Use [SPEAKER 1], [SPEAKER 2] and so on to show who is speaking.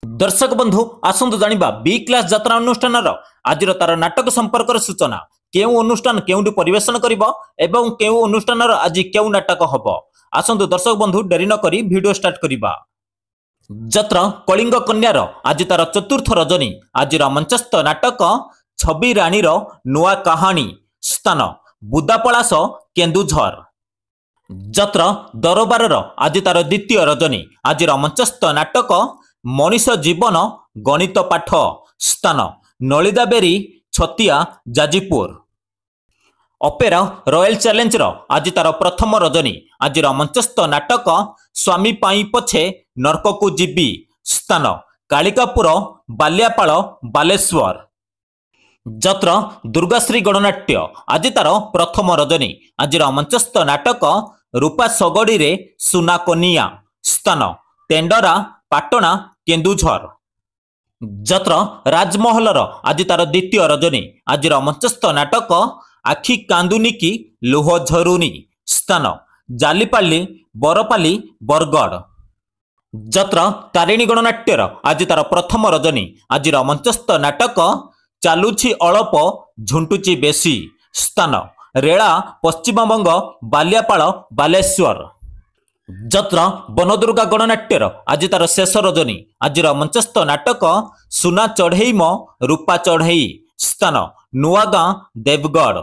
[SPEAKER 1] दर्शक बंधु आसतु जानिबा B class यात्रा अनुष्ठान आज तार नाटक संपर्क सूचना केउ अनुष्ठान केउंडी परिवेशन करिबो एवं केउ अनुष्ठान आज केउ नाटक हबो आसतु दर्शक बंधु डेरी न करी वीडियो स्टार्ट करिबा। जत्र कलिंग कन्यार आज तार चतुर्थ रजनी आज मंचस्थ नाटक छवि रानी नुआ कहानी स्थान बुदापलास केन्दुझर। जत्र दरबार आज तार द्वितीय रजनी आज मंचस्थ नाटक मनीष जीवन गणित पाठ स्थान नलिदाबेरी छतिया जाजीपुर। अपेरा रॉयल चैलेंज आज तार प्रथम रजनी आज मंचस्थ नाटक स्वामी पाई पछे नरक को जीवी स्थान कालिकापुर बालियापाल बालेश्वर। जत्र दुर्गाश्री गणनाट्य आज तार प्रथम रजनी आज मंचस्थ नाटक रूपा सगड़ी रे सुना कनिया स्थान तेंडरा पाटना केन्दुझर। जत्र राजमहल आज तार द्वितीय रजनी आज मंचस्थ नाटक आखि कांदुनी की लुह झरुनी स्थान जालीपाली बरपाली बरगढ़। जत्र तारिणी गणनाट्यर आज तार प्रथम रजनी आज मंचस्थ नाटक चालुछि अळप झुंटुची बेसी स्थान रेला पश्चिमबंग बालियापाल बालेश्वर। जत्र बनदुर्गा गणनाट्यर आज तार शेष रजनी आज मंचस्थ नाटक सुना चढ़ई म रूपा चढ़ई स्थान नुआगां देवगढ़।